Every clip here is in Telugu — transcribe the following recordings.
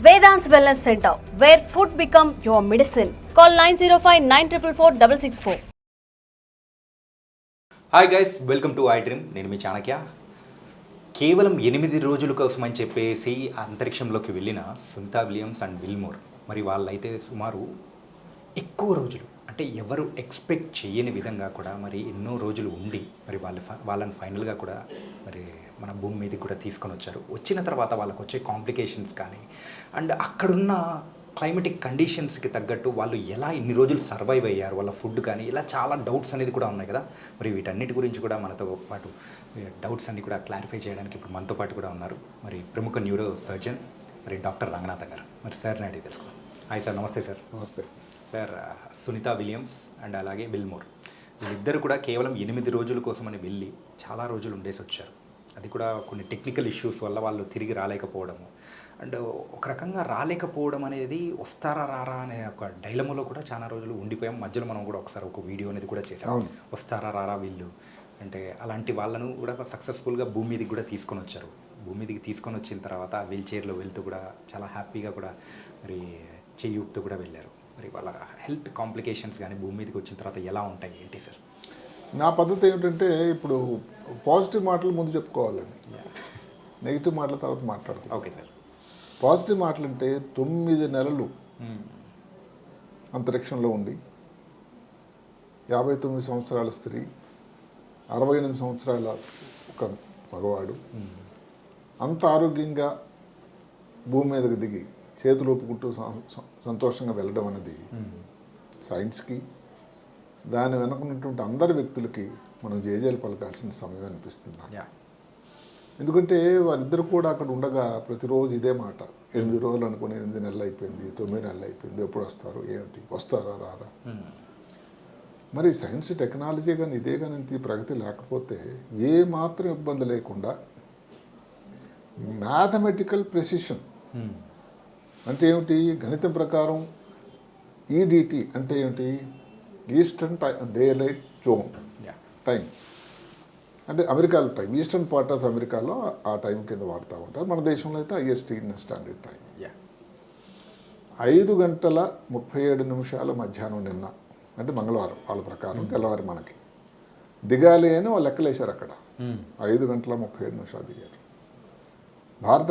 Vedant's Wellness Center, where food become your medicine. Call 905-944-664. Hi guys, welcome to I dream. నేను మీ చాణక్య. కేవలం 8 రోజుల కోసం అని చెప్పేసి అంతరిక్షంలోకి వెళ్ళిన సునీతా విలియమ్స్ అండ్ విల్మోర్, మరి వాళ్ళైతే సుమారు ఎక్కువ రోజులు అంటే ఎవరు ఎక్స్పెక్ట్ చేయని విధంగా కూడా మరి ఎన్నో రోజులు ఉండి మరి వాళ్ళని ఫైనల్గా కూడా మరి మన భూమి మీదకి కూడా తీసుకొని వచ్చారు. వచ్చిన తర్వాత వాళ్ళకు వచ్చే కాంప్లికేషన్స్ కానీ అండ్ అక్కడున్న క్లైమేటిక్ కండిషన్స్కి తగ్గట్టు వాళ్ళు ఎలా ఇన్ని రోజులు సర్వైవ్ అయ్యారు, వాళ్ళ ఫుడ్ కానీ ఇలా చాలా డౌట్స్ అనేది కూడా ఉన్నాయి కదా. మరి వీటన్నిటి గురించి కూడా మనతో పాటు డౌట్స్ అన్ని కూడా క్లారిఫై చేయడానికి ఇప్పుడు మనతో పాటు కూడా ఉన్నారు మరి ప్రముఖ న్యూరో సర్జన్ మరి డాక్టర్ రంగనాథన్ గారు. మరి సార్ని అడిగి తెలుసుకుందాం. Hi sir. నమస్తే సార్. నమస్తే సార్. సునీతా విలియమ్స్ అండ్ అలాగే విల్మోర్ వీళ్ళిద్దరు కూడా కేవలం 8 రోజుల కోసమని వెళ్ళి చాలా రోజులు ఉండేసి వచ్చారు. అది కూడా కొన్ని టెక్నికల్ ఇష్యూస్ వల్ల వాళ్ళు తిరిగి రాలేకపోవడము అండ్ ఒక రకంగా రాలేకపోవడం అనేది వస్తారా రారా అనే ఒక డైలమాలో కూడా చాలా రోజులు ఉండిపోయాం. మధ్యలో మనం కూడా ఒకసారి ఒక వీడియో అనేది కూడా చేసాం, వస్తారా రారా వీళ్ళు అంటే. అలాంటి వాళ్ళను కూడా సక్సెస్ఫుల్గా భూమి మీదకి కూడా తీసుకొని వచ్చారు. భూమి మీదకి తీసుకొని వచ్చిన తర్వాత వీల్ చైర్లో వెళ్తూ కూడా చాలా హ్యాపీగా కూడా మరి చెయ్యి ఊపుతూ కూడా వెళ్ళారు. మరి వాళ్ళ హెల్త్ కాంప్లికేషన్స్ కానీ భూమి మీదకి వచ్చిన తర్వాత ఎలా ఉంటాయి ఏంటి సార్? నా పద్ధతి ఏమిటంటే ఇప్పుడు పాజిటివ్ మాటలు ముందు చెప్పుకోవాలండి, నెగిటివ్ మాటల తర్వాత మాట్లాడతాం. Okay sir. పాజిటివ్ మాటలు అంటే 9 నెలలు అంతరిక్షంలో ఉండి 59 సంవత్సరాల స్త్రీ, 68 సంవత్సరాల ఒక మగవాడు అంత ఆరోగ్యంగా భూమి మీదకి దిగి చేతులు ఒప్పుకుంటూ సంతోషంగా వెళ్ళడం అనేది సైన్స్కి దాని వెనుకున్నటువంటి అందరి వ్యక్తులకి మనం జేజేలు పలకాల్సిన సమయం అనిపిస్తుంది. ఎందుకంటే వారిద్దరు కూడా అక్కడ ఉండగా ప్రతిరోజు ఇదే మాట, 8 రోజులు అనుకుని 8 నెలలు అయిపోయింది, 9 నెలలు అయిపోయింది, ఎప్పుడు వస్తారు, ఏంటి వస్తారా రారా. మరి సైన్స్ టెక్నాలజీ కానీ ఇదే కానీ ఇంత ప్రగతి లేకపోతే ఏ మాత్రం ఇబ్బంది లేకుండా మ్యాథమెటికల్ ప్రెసిషన్ అంటే ఏమిటి, గణితం ప్రకారం ఈడిటి అంటే ఏమిటి, eastern day light zone time అంటే అమెరికాలో టైం, ఈస్టర్న్ పార్ట్ ఆఫ్ అమెరికాలో ఆ టైం కింద వాడుతూ ఉంటారు. మన దేశంలో అయితే ఐఎస్టీ స్టాండర్డ్ టైం. 5:37 మధ్యాహ్నం నిన్న అంటే మంగళవారం వాళ్ళ ప్రకారం, తెల్లవారి మనకి దిగాలి అని వాళ్ళు లెక్కలేశారు. అక్కడ 5:37 దిగారు. భారత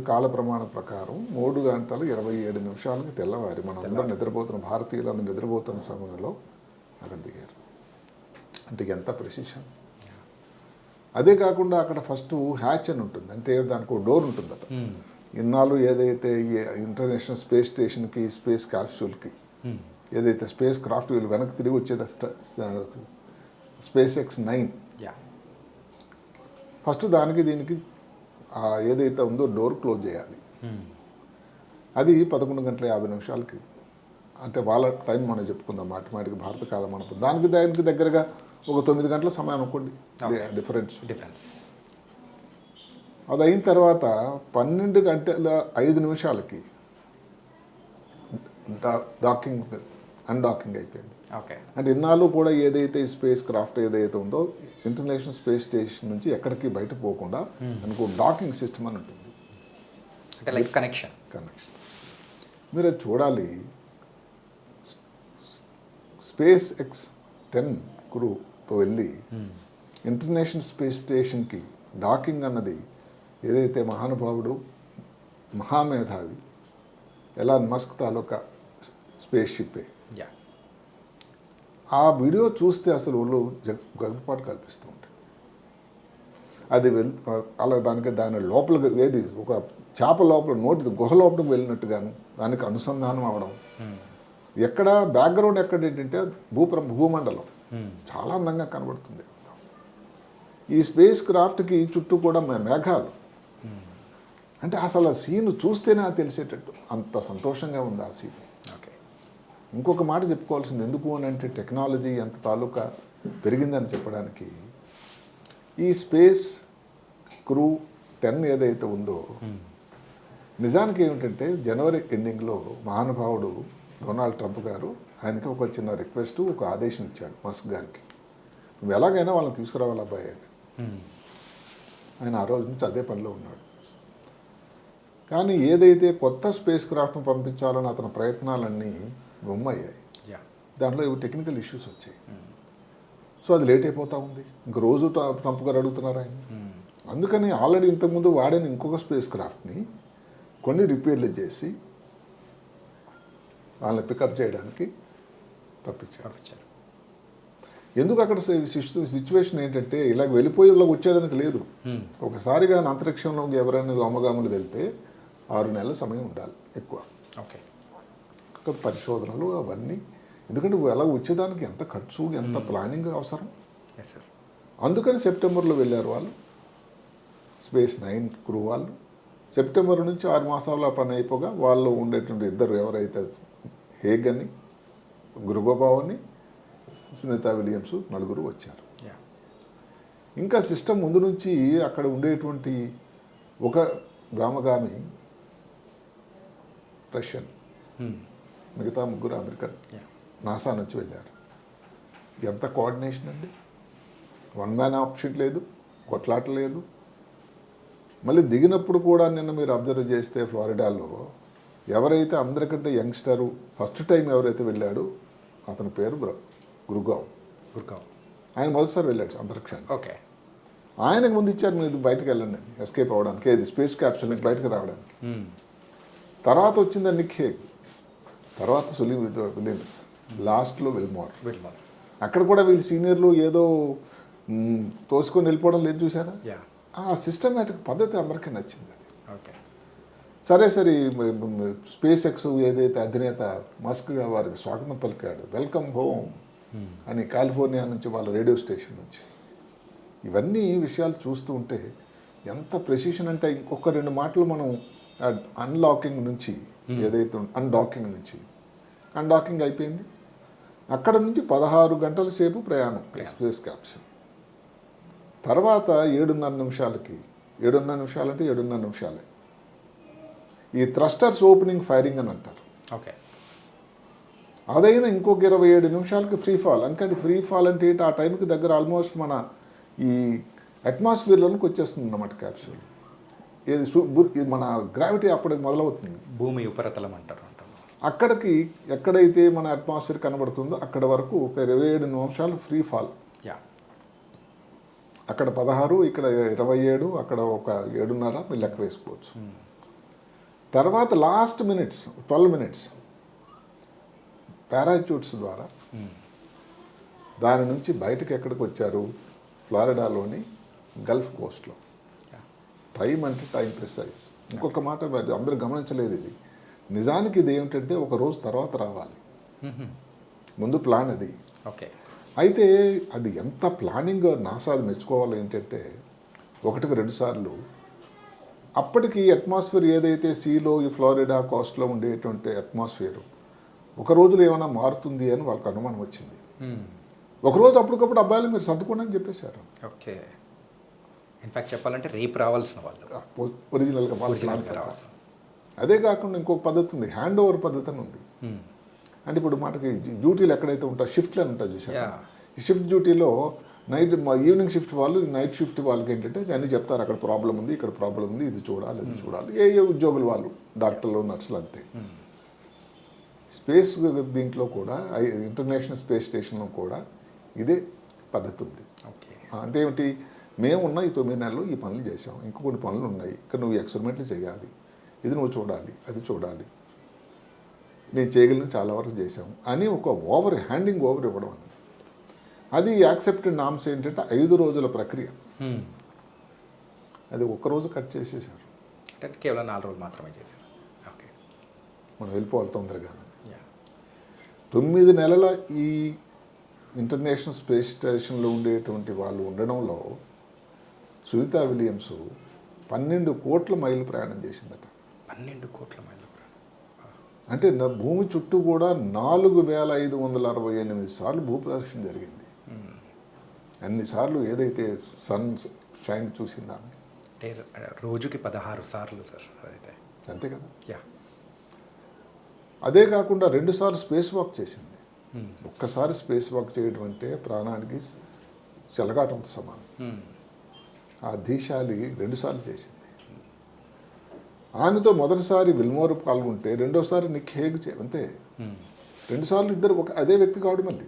కాల ప్రమాణం ప్రకారం 3:27 తెల్లవారి మనం అందరం నిద్రపోతున్న భారతీయులందరూ నిద్రపోతున్న సమయంలో అక్కడ దిగారు. అంటే ఎంత ప్రెసిషన్. అదే కాకుండా అక్కడ ఫస్ట్ హ్యాచ్ అని ఉంటుంది, అంటే దానికి ఒక డోర్ ఉంటుందట. ఇన్నాళ్ళు ఏదైతే ఇంటర్నేషనల్ స్పేస్ స్టేషన్కి స్పేస్ క్యాప్సూల్కి ఏదైతే స్పేస్ క్రాఫ్ట్ వీళ్ళు వెనక్కి తిరిగి వచ్చేది SpaceX 9 ఫస్ట్ దానికి దీనికి ఏదైతే ఉందో డోర్ క్లోజ్ చేయాలి. అది 11:50 అంటే వాళ్ళ టైం మనం చెప్పుకుందాం మాటిమాటికి భారత కాలం అనుకుందాం. దానికి దగ్గరగా ఒక 9 గంటల సమయం అనుకోండి డిఫరెన్స్. అది అయిన తర్వాత 12:05 అన్డాకింగ్ అయిపోయింది. అంటే ఇన్నాళ్ళు కూడా ఏదైతే స్పేస్ క్రాఫ్ట్ ఏదైతే ఉందో ఇంటర్నేషనల్ స్పేస్ స్టేషన్ నుంచి ఎక్కడికి బయట పోకుండా అనుకో డాకింగ్ సిస్టమ్ అని ఉంటుంది, అంటే లైక్ కనెక్షన్. మీరు అది చూడాలి. SpaceX 10 క్రూతో వెళ్ళి ఇంటర్నేషనల్ స్పేస్ స్టేషన్కి డాకింగ్ అన్నది ఏదైతే మహానుభావుడు మహామేధావి ఎలాన్ మస్క్ తాలూకా స్పేస్ షిప్పే. ఆ వీడియో చూస్తే అసలు వాళ్ళు గగ్గుపాటు కల్పిస్తూ ఉంటాయి. అది అలా దాని లోపల ఏది ఒక చేప లోపల నోటి గుహ లోపలికి వెళ్ళినట్టుగాను దానికి అనుసంధానం అవ్వడం. ఎక్కడ బ్యాక్గ్రౌండ్ ఎక్కడ ఏంటంటే భూమండలం చాలా అందంగా కనబడుతుంది. ఈ స్పేస్ క్రాఫ్ట్కి చుట్టూ కూడా మేఘాలు. అంటే అసలు ఆ సీన్ చూస్తేనే తెలిసేటట్టు అంత సంతోషంగా ఉంది ఆ సీన్. ఇంకొక మాట చెప్పుకోవాల్సింది ఎందుకు అని అంటే టెక్నాలజీ ఎంత తాలూకా పెరిగిందని చెప్పడానికి. ఈ స్పేస్ క్రూ 10 ఏదైతే ఉందో నిజానికి ఏమిటంటే జనవరి ఎండింగ్లో మహానుభావుడు డొనాల్డ్ ట్రంప్ గారు ఆయనకి ఒక చిన్న రిక్వెస్ట్, ఒక ఆదేశం ఇచ్చాడు మస్క్ గారికి, నువ్వు ఎలాగైనా వాళ్ళని తీసుకురావాలి అబ్బాయి అని. ఆయన ఆ రోజు నుంచి అదే పనిలో ఉన్నాడు. కానీ ఏదైతే కొత్త స్పేస్ క్రాఫ్ట్ను పంపించాలని అతని ప్రయత్నాలన్నీ బొమ్మయ్యాయి. యా. దాంట్లో ఏవో టెక్నికల్ ఇష్యూస్ వచ్చాయి. సో అది లేట్ అయిపోతూ ఉంది. ఇంక రోజు ట్రంప్ గారు అడుగుతున్నారు ఆయన. అందుకని ఆల్రెడీ ఇంతకుముందు వాడిన ఇంకొక స్పేస్ క్రాఫ్ట్ని కొన్ని రిపేర్లు చేసి వాళ్ళని పికప్ చేయడానికి పంపించారు. ఎందుకు అక్కడ సిచ్యువేషన్ ఏంటంటే ఇలాగ వెళ్ళిపోయి ఇలా వచ్చేయడానికి లేదు. ఒకసారిగా అంతరిక్షంలోకి ఎవరైనా వ్యోమగాములు వెళ్తే 6 నెలల సమయం ఉండాలి ఎక్కువ. ఓకే. పరిశోధనలు అవన్నీ, ఎందుకంటే అలా వచ్చేదానికి ఎంత ఖర్చు ఎంత ప్లానింగ్ అవసరం. అందుకని సెప్టెంబర్లో వెళ్ళారు వాళ్ళు, స్పేస్ 9 క్రూ వాళ్ళు. సెప్టెంబర్ నుంచి 6 మాసాల పని అయిపోగా వాళ్ళు ఉండేటువంటి ఇద్దరు ఎవరైతే హేగ్ అని, గ్రుగోబావ్ అని, సునీత విలియమ్స్ నలుగురు వచ్చారు. ఇంకా సిస్టమ్ ముందు నుంచి అక్కడ ఉండేటువంటి ఒక వ్యోమగామి రష్యన్, మిగతా ముగ్గురు అమెరికన్ నాసా నుంచి వెళ్ళారు. ఎంత కోఆర్డినేషన్ అండి. 1 మ్యాన్ ఆప్షన్ లేదు, కొట్లాట లేదు. మళ్ళీ దిగినప్పుడు కూడా నిన్న మీరు అబ్జర్వ్ చేస్తే ఫ్లోరిడాలో ఎవరైతే అందరికంటే యంగ్స్టరు ఫస్ట్ టైం ఎవరైతే వెళ్ళాడో అతని పేరు గురుగావ్. ఆయన మొదటిసారి వెళ్ళాడు అంతరిక్షానికి. ఓకే. ఆయనకు ముందు ఇచ్చారు మీరు బయటకు వెళ్ళండి ఎస్కేప్ అవ్వడానికి, ఏది స్పేస్ క్యాప్సూల్ నుంచి బయటకు రావడానికి. తర్వాత వచ్చింది నిక్ హేగ్, తర్వాత విలియమ్స్, లాస్ట్లో విల్మోర్. అక్కడ కూడా వీళ్ళు సీనియర్లు ఏదో తోసుకొని వెళ్ళిపోవడం లేదు చూసారా. ఆ సిస్టమేటిక్ పద్ధతి అందరికీ నచ్చింది. సరే స్పేస్ ఎక్స్ ఏదైతే అధినేత మస్క్ వారికి స్వాగతం పలికాడు, వెల్కమ్ హోమ్ అని కాలిఫోర్నియా నుంచి వాళ్ళ రేడియో స్టేషన్ నుంచి. ఇవన్నీ విషయాలు చూస్తూ ఉంటే ఎంత ప్రెసిషన్ అంటే, ఇంకొక 2 మాటలు మనం అన్లాకింగ్ నుంచి ఏదైతే అన్డాకింగ్ అయిపోయింది. అక్కడ నుంచి 16 గంటల సేపు ప్రయాణం స్పేస్ క్యాప్సూల్. తర్వాత 7.5 నిమిషాలకి, 7.5 నిమిషాలంటే 7.5 నిమిషాలే ఈ థ్రస్టర్స్ ఓపెనింగ్ ఫైరింగ్ అని అంటారు. ఓకే. అదైనా ఇంకొక 27 నిమిషాలకి ఫ్రీ ఫాల్. అంటే ఫ్రీ ఫాల్ అంటే ఆ టైంకి దగ్గర ఆల్మోస్ట్ మన ఈ అట్మాస్ఫియర్లోనికి వచ్చేస్తుంది అన్నమాట క్యాప్సూల్. ఏది మన గ్రావిటీ అప్పటికి మొదలవుతుంది. భూమి ఉపరితలం అంటారు. అక్కడికి ఎక్కడైతే మన అట్మాస్ఫియర్ కనబడుతుందో అక్కడ వరకు 27 నిమిషాలు ఫ్రీ ఫాల్. అక్కడ 16, ఇక్కడ 27, అక్కడ ఒక 7.5 మీరు లెక్క వేసుకోవచ్చు. తర్వాత లాస్ట్ 12 మినిట్స్ పారాచూట్స్ ద్వారా దాని నుంచి బయటకు ఎక్కడికి వచ్చారు, ఫ్లోరిడాలోని గల్ఫ్ కోస్ట్లో. టైం అంటే టైం ప్రిసైజ్. ఇంకొక మాట అందరూ గమనించలేదు, ఇది నిజానికి ఇది ఏమిటంటే ఒక రోజు తర్వాత రావాలి, ముందు ప్లాన్ అది. ఓకే. అయితే అది ఎంత ప్లానింగ్ నాసా అది మెచ్చుకోవాలి. ఏంటంటే 1కి 2 సార్లు అప్పటికి అట్మాస్ఫియర్ ఏదైతే సీలో ఈ ఫ్లోరిడా కోస్ట్లో ఉండేటువంటి అట్మాస్ఫియర్ ఒక రోజులో ఏమైనా మారుతుంది అని వాళ్ళకి అనుమానం వచ్చింది. ఒకరోజు అప్పటికప్పుడు అబ్బాయిలు మీరు సర్దుకోండి అని చెప్పేశారు. ఓకే. ఇన్ఫ్యాక్ట్ చెప్పాలంటే రేపు రావాల్సిన వాళ్ళు ఒరిజినల్గా రావాల్సిన. అదే కాకుండా ఇంకొక పద్ధతి ఉంది, హ్యాండ్ ఓవర్ పద్ధతి అని ఉంది. అంటే ఇప్పుడు మనకి డ్యూటీలు ఎక్కడైతే ఉంటాయో షిఫ్ట్లు అని ఉంటాయి చూసారు. ఈ షిఫ్ట్ డ్యూటీలో ఈవినింగ్ షిఫ్ట్ వాళ్ళు నైట్ షిఫ్ట్ వాళ్ళకి ఏంటంటే అన్నీ చెప్తారు, అక్కడ ప్రాబ్లం ఉంది, ఇక్కడ ప్రాబ్లం ఉంది, ఇది చూడాలి, ఇది చూడాలి. ఏ ఉద్యోగులు వాళ్ళు, డాక్టర్లు, నర్సులు అంతే. స్పేస్ దీంట్లో కూడా ఇంటర్నేషనల్ స్పేస్ స్టేషన్లో కూడా ఇదే పద్ధతి ఉంది. అంటే ఏమిటి, మేము ఉన్న ఈ 9 నెలలు ఈ పనులు చేసాం, ఇంకా కొన్ని పనులు ఉన్నాయి, ఇక్కడ నువ్వు ఎక్స్పెరిమెంట్లు చేయాలి, ఇది నువ్వు చూడాలి, అది చూడాలి, నేను చేయగలిగిన చాలా వరకు చేసాం అని ఒక హ్యాండింగ్ ఓవర్ ఇవ్వడం అన్నది. అది యాక్సెప్టెడ్ నామ్స్ ఏంటంటే 5 రోజుల ప్రక్రియ. అది ఒక్కరోజు కట్ చేసేసారు. అంటే కేవలం 4 రోజులు మాత్రమే చేశారు. ఓకే. మనం వెళ్ళిపోవాలి తొందరగా. 9 నెలల ఈ ఇంటర్నేషనల్ స్పేస్ స్టేషన్లో ఉండేటువంటి వాళ్ళు ఉండడంలో సునీత విలియమ్స్ 12 కోట్ల మైళ్ళు ప్రయాణం చేసిందట. 12 కోట్ల మైళ్ళు ప్రయాణం అంటే భూమి చుట్టూ కూడా 4568 సార్లు భూప్రదక్షిణ జరిగింది. అన్నిసార్లు ఏదైతే సన్ షైన్ చూసిందా అంటే రోజుకి 16 సార్లు సార్. అదైతే అంతే కదా. యా. అదే కాకుండా 2 సార్లు స్పేస్ వాక్ చేసింది. ఒక్కసారి స్పేస్ వాక్ చేయడం అంటే ప్రాణానికి చెలగాటంతో సమానం. ఆ దీశాలి 2 సార్లు చేసింది. ఆమెతో మొదటిసారి విల్మోర్ పాల్గొంటే రెండోసారి నిక్ హేగ్ అంతే. రెండుసార్లు ఇద్దరు అదే వ్యక్తి కావడం మళ్ళీ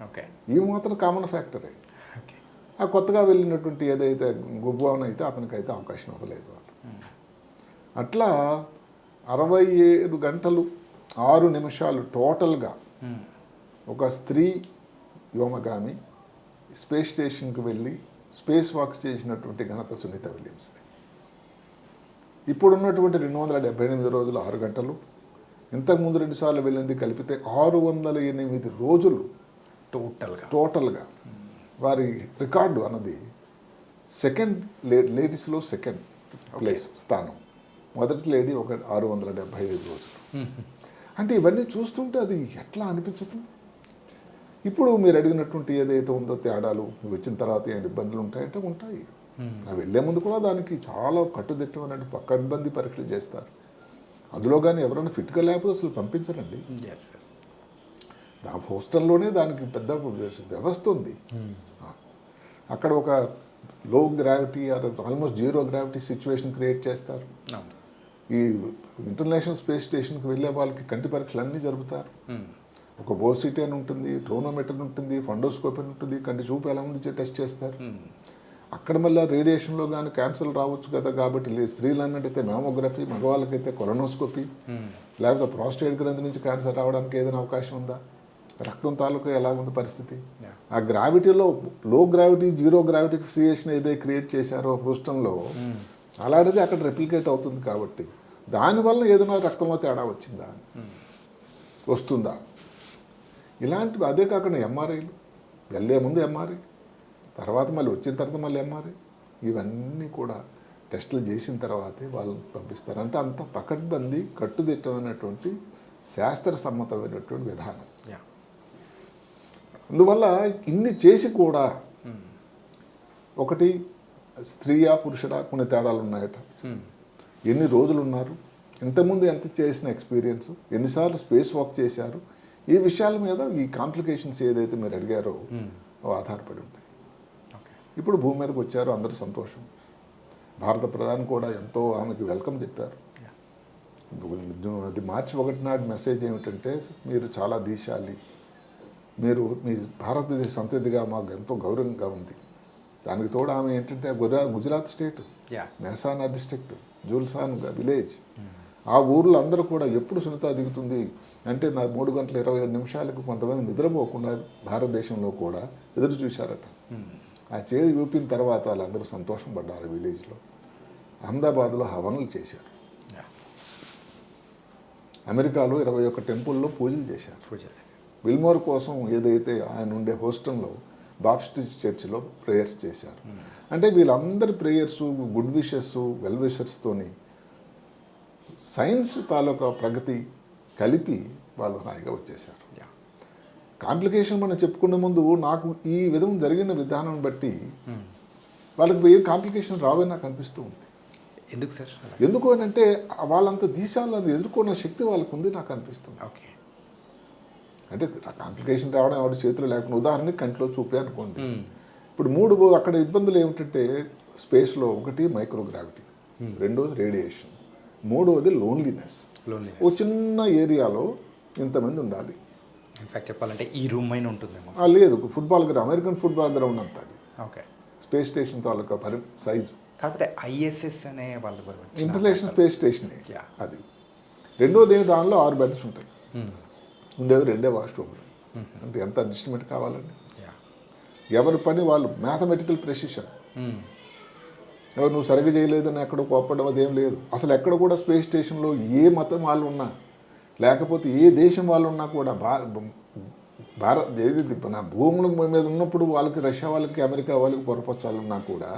ఓకే. ఈ మాత్రం కామన్ ఫ్యాక్టరే. ఓకే. ఆ కొత్తగా వెళ్ళినటువంటి ఏదైతే గుబ్బాన్ అయితే అతనికైతే అవకాశం ఇవ్వలేదు వాళ్ళు. అట్లా 67 గంటలు 6 నిమిషాలు టోటల్గా ఒక స్త్రీ వ్యోమగామి స్పేస్ స్టేషన్కి వెళ్ళి స్పేస్ వాక్ చేసినటువంటి ఘనత సునీత విలియమ్స్ది. ఇప్పుడున్నటువంటి 278 రోజులు 6 గంటలు, ఇంతకుముందు 2 సార్లు వెళ్ళింది కలిపితే 608 రోజులు టోటల్గా వారి రికార్డు అన్నది సెకండ్ లేడీస్లో సెకండ్ ప్లేస్ స్థానం. మొదటి లేడీ 675 రోజులు. అంటే ఇవన్నీ చూస్తుంటే అది ఎట్లా అనిపించదు. ఇప్పుడు మీరు అడిగినటువంటి ఏదైతే ఉందో తేడాలు వచ్చిన తర్వాత ఏమైనా ఇబ్బందులు ఉంటాయంటే ఉంటాయి. అవి వెళ్ళే ముందు కూడా దానికి చాలా కట్టుదిట్టమైనటువంటి పక్కడ్బందీ పరీక్షలు చేస్తారు. అందులో కానీ ఎవరైనా ఫిట్గా లేకపోతే అసలు పంపించరండి. హోస్టల్లోనే దానికి పెద్ద వ్యవస్థ ఉంది. అక్కడ ఒక లో gravity almost zero gravity situation create చేస్తారు. ఈ ఇంటర్నేషనల్ స్పేస్ స్టేషన్కి వెళ్ళే వాళ్ళకి కంటి పరీక్షలు అన్నీ జరుపుతారు. ఒక బోసిటీ అని ఉంటుంది, టోనోమీటర్ ఉంటుంది, ఫండోస్కోప్ అని ఉంటుంది, కంటి చూపు ఎలా ఉంది టెస్ట్ చేస్తారు. అక్కడ మళ్ళీ రేడియేషన్లో కానీ క్యాన్సర్ రావచ్చు కదా, కాబట్టి స్త్రీలు అన్నట్టయితే మ్యామోగ్రఫీ, మగవాళ్ళకైతే కొలనోస్కోపీ, లేకపోతే ప్రాస్టేట్ గ్రంథి నుంచి క్యాన్సర్ రావడానికి ఏదైనా అవకాశం ఉందా, రక్తం తాలూకా ఎలా ఉంది పరిస్థితి. ఆ గ్రావిటీలో లో గ్రావిటీ జీరో గ్రావిటీ క్రియేషన్ ఏదైతే క్రియేట్ చేశారో హూస్టన్లో అలాంటిది అక్కడ రెప్లికేట్ అవుతుంది. కాబట్టి దానివల్ల ఏదైనా రక్తంలో తేడా వచ్చిందా, వస్తుందా, ఇలాంటివి. అదే కాకుండా ఎంఆర్ఐలు వెళ్ళే ముందు ఎంఆర్ఐ, తర్వాత మళ్ళీ వచ్చిన తర్వాత మళ్ళీ ఎంఆర్ఐ, ఇవన్నీ కూడా టెస్టులు చేసిన తర్వాతే వాళ్ళని పంపిస్తారు. అంటే అంత పకడ్బందీ కట్టుదిట్టమైనటువంటి శాస్త్ర సమ్మతమైనటువంటి విధానం. అందువల్ల ఇన్ని చేసి కూడా ఒకటి స్త్రీయా పురుషుడా కొన్ని తేడాలు ఉన్నాయట. ఎన్ని రోజులు ఉన్నారు, ఇంతకుముందు ఎంత చేసిన ఎక్స్పీరియన్స్, ఎన్నిసార్లు స్పేస్ వాక్ చేశారు, ఈ విషయాల మీద ఈ కాంప్లికేషన్స్ ఏదైతే మీరు అడిగారో అవి ఆధారపడి ఉంటాయి. ఇప్పుడు భూమి మీదకి వచ్చారు, అందరూ సంతోషం. భారత ప్రధాని కూడా ఎంతో ఆమెకి వెల్కమ్ చెప్పారు. అది మార్చి 1 నాటి మెసేజ్ ఏమిటంటే, మీరు చాలా దీశాలి, మీరు మీ భారతదేశ సంతతిగా మాకు ఎంతో గౌరవంగా ఉంది. దానికి తోడు ఆమె ఏంటంటే Gujarat state Mehsana district Julsan village, ఆ ఊర్లో అందరూ కూడా ఎప్పుడు సునీత దిగుతుంది అంటే నా 3 గంటల 27 నిమిషాలకు కొంతమంది నిద్రపోకుండా భారతదేశంలో కూడా ఎదురు చూశారట. ఆ చేతి ఊపిన తర్వాత వాళ్ళందరూ సంతోషం పడ్డారు. విలేజ్లో అహ్మదాబాద్లో హవన్లు చేశారు. అమెరికాలో 21 టెంపుల్లో పూజలు చేశారు. విల్మోర్ కోసం ఏదైతే ఆయన ఉండే హోస్టల్లో బాప్టిస్ట్ చర్చిలో ప్రేయర్స్ చేశారు. అంటే వీళ్ళందరి ప్రేయర్స్, గుడ్ విషెస్, వెల్ విషర్స్తోని సైన్స్ తాలూకా ప్రగతి కలిపి వాళ్ళు హాయిగా వచ్చేసారు. కాంప్లికేషన్ మనం చెప్పుకునే ముందు నాకు ఈ విధం జరిగిన విధానం బట్టి వాళ్ళకి ఏ కాంప్లికేషన్ రావని నాకు అనిపిస్తూ ఉంది. ఎందుకు సార్? ఎందుకు అని అంటే వాళ్ళంత దేశాలను ఎదుర్కొన్న శక్తి వాళ్ళకు ఉంది నాకు అనిపిస్తుంది. ఓకే. అంటే కాంప్లికేషన్ రావడం ఎవరి చేతిలో లేకుండా, ఉదాహరణకి కంట్లో చూపే అనుకోండి. ఇప్పుడు 3 అక్కడ ఇబ్బందులు ఏమిటంటే స్పేస్లో ఒకటి మైక్రోగ్రావిటీ, రెండోది రేడియేషన్, మూడవది లోన్లీనెస్. ఓ చిన్న ఏరియాలో ఇంతమంది ఉండాలి. ఇన్ఫాక్ట్ చెప్పాలంటే ఈ రూమ్ అయినా ఉంటుందేమో. లేదు, football ground, American football ground అంత అది. ఓకే. స్పేస్ స్టేషన్ తాలూకా సైజు. కాకపోతే ఐఎస్ఎస్ అనే వాళ్ళు ఇంటర్నేషనల్ స్పేస్ స్టేషన్ అది. రెండోది దానిలో 6 బెడ్స్ ఉంటాయి, ఉండేవి 2 వాష్రూమ్లు. అంటే ఎంత అడ్జస్ట్మెంట్ కావాలండి. ఎవరి పని వాళ్ళు, మ్యాథమెటికల్ ప్రెసిషన్. ఎవరు నువ్వు సరిగ్గా చేయలేదని ఎక్కడ కోప్పడం అదేం లేదు. అసలు ఎక్కడ కూడా స్పేస్ స్టేషన్లో ఏ మతం వాళ్ళు ఉన్నా, లేకపోతే ఏ దేశం వాళ్ళు ఉన్నా కూడా ఏది నా భూముల మీద ఉన్నప్పుడు వాళ్ళకి రష్యా వాళ్ళకి అమెరికా వాళ్ళకి పొరపచ్చాలన్నా కూడా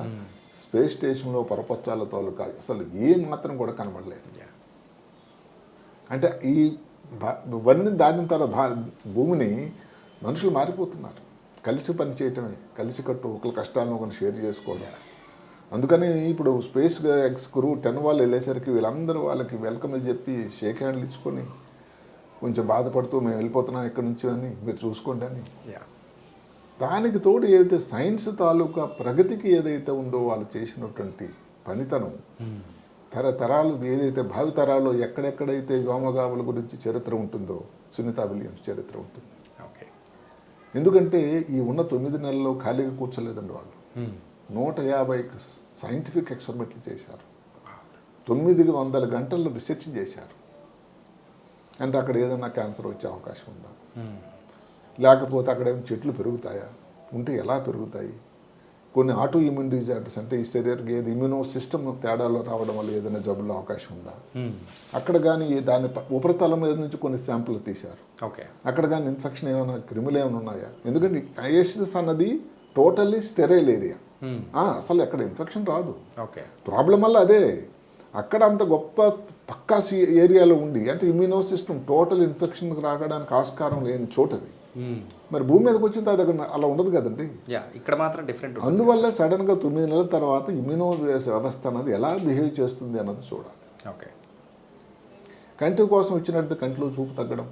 స్పేస్ స్టేషన్లో పొరపచ్చాలతో అసలు ఏ మాత్రం కూడా కనబడలేదు. అంటే ఇవన్నీ దాటిన తర్వాత భూమిని మనుషులు మారిపోతున్నారు. కలిసి పని చేయటమే, కలిసి కట్టు, ఒకరి కష్టాలను ఒకరిని షేర్ చేసుకోవడం. అందుకని ఇప్పుడు స్పేస్ క్రూ 10 వాళ్ళు వెళ్ళేసరికి వీళ్ళందరూ వాళ్ళకి వెల్కమ్ చెప్పి షేక్ హ్యాండ్లు ఇచ్చుకొని కొంచెం బాధపడుతూ మేము వెళ్ళిపోతున్నాం ఇక్కడి నుంచి అని, మీరు చూసుకోండి అని. దానికి తోడు ఏదైతే సైన్స్ తాలూకా ప్రగతికి ఏదైతే ఉందో వాళ్ళు చేసినటువంటి పనితనం తరతరాలు ఏదైతే భావితరాల్లో ఎక్కడెక్కడైతే వ్యోమగాముల గురించి చరిత్ర ఉంటుందో సునీతా విలియమ్స్ చరిత్ర ఉంటుంది. ఓకే. ఎందుకంటే ఈ ఉన్న 9 నెలల్లో ఖాళీగా కూర్చోలేదండి వాళ్ళు. 150 సైంటిఫిక్ ఎక్స్పెరిమెంట్లు చేశారు, 900 గంటల్లో రీసెర్చ్ చేశారు. అంటే అక్కడ ఏదైనా క్యాన్సర్ వచ్చే అవకాశం ఉందా, లేకపోతే అక్కడ ఏమైనా చెట్లు పెరుగుతాయా, ఉంటే ఎలా పెరుగుతాయి, కొన్ని ఆటో ఇమ్యూన్ డిజార్డర్స్ అంటే ఈ శరీరానికి ఏది ఇమ్యూనో సిస్టమ్ తేడాలో రావడం వల్ల ఏదైనా జబ్బులో అవకాశం ఉందా, అక్కడ కానీ దాని ఉపరితలం మీద నుంచి కొన్ని శాంపుల్ తీశారు. ఓకే. అక్కడ కానీ ఇన్ఫెక్షన్ ఏమైనా క్రిములు ఏమైనా ఉన్నాయా, ఎందుకంటే ఐఎస్ఎస్ అన్నది టోటల్లీ స్టెరైల్ ఏరియా, అసలు ఎక్కడ ఇన్ఫెక్షన్ రాదు. ఓకే. ప్రాబ్లం వల్ల అదే అక్కడ అంత గొప్ప పక్కా ఏరియాలో ఉండి అంటే ఇమ్యూనో సిస్టమ్ టోటల్ ఇన్ఫెక్షన్ రాగడానికి ఆస్కారం లేని చోటది. మరి భూమి మీదకి వచ్చిన తర్వాత అలా ఉండదు కదండి, ఇక్కడ మాత్రం డిఫరెంట్. అందువల్ల సడన్గా 9 నెలల తర్వాత ఇమ్యూనో వ్యవస్థ అన్నది ఎలా బిహేవ్ చేస్తుంది అన్నది చూడాలి. ఓకే. కంటి కోసం వచ్చినట్టు కంటిలో చూపు తగ్గడం,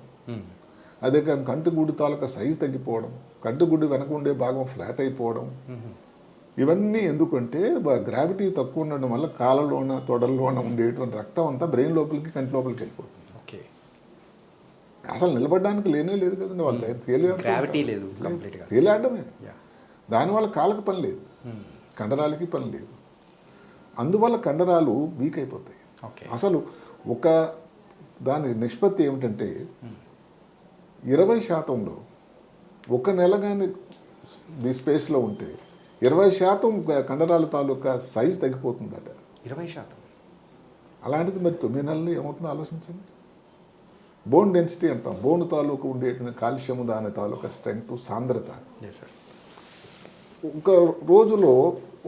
అదే కానీ కంటి గుడ్డు తాలూకా సైజు తగ్గిపోవడం, కంటి గుడ్డు వెనక ఉండే భాగం ఫ్లాట్ అయిపోవడం, ఇవన్నీ ఎందుకంటే గ్రావిటీ తక్కువ ఉండడం వల్ల కాళ్ళలోన తొడల్లోన ఉండేటువంటి రక్తం అంతా బ్రెయిన్ లోపలికి కంటి లోపలికి వెళ్ళిపోతుంది. ఓకే. అసలు నిలబడడానికి లేనే లేదు కదండి, వాళ్ళు గ్రావిటీ లేదు, తేలాడమే. దానివల్ల కాళ్ళకి పని లేదు, కండరాలకి పని లేదు, అందువల్ల కండరాలు వీక్ అయిపోతాయి. అసలు ఒక దాని నిష్పత్తి ఏమిటంటే 20%లో ఒక నెల కానీ ది స్పేస్లో ఉంటే 20% కండరాల తాలూకా సైజు తగ్గిపోతుందట. 20%? అలాంటిది మరి 9 నెలలు ఏమవుతుందో ఆలోచించండి. బోన్ డెన్సిటీ అంటాం, బోన్ తాలూకు ఉండేటువంటి కాల్షియం దాని తాలూకా స్ట్రెంగ్త్ సాంద్రత ఒక రోజులో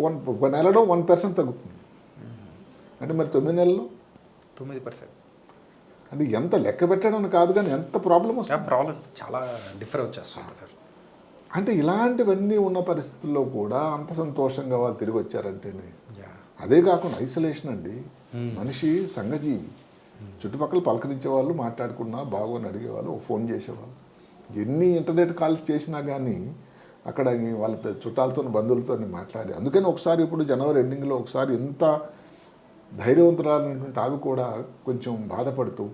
ఒక నెలలో 1% తగ్గుతుంది. అంటే మరి 9 నెలల్లో 9%. అంటే ఎంత లెక్క పెట్టడం కాదు కానీ ఎంత ప్రాబ్లం వస్తుంది, ప్రాబ్లం చాలా డిఫర్ వచ్చేస్తుంది సార్. అంటే ఇలాంటివన్నీ ఉన్న పరిస్థితుల్లో కూడా అంత సంతోషంగా వాళ్ళు తిరిగి వచ్చారంటే అదే కాకుండా ఐసోలేషన్ అండి. మనిషి సంఘజీవి, చుట్టుపక్కల పలకరించే వాళ్ళు, మాట్లాడుకున్నా బాగోని అడిగేవాళ్ళు, ఫోన్ చేసేవాళ్ళు, ఎన్ని ఇంటర్నెట్ కాల్స్ చేసినా కానీ అక్కడ వాళ్ళ చుట్టాలతో బంధువులతో మాట్లాడి, అందుకని ఒకసారి ఇప్పుడు జనవరి ఎండింగ్లో ఒకసారి ఎంత ధైర్యవంతురాలైనటువంటి ఆవి కూడా కొంచెం బాధపడుతూ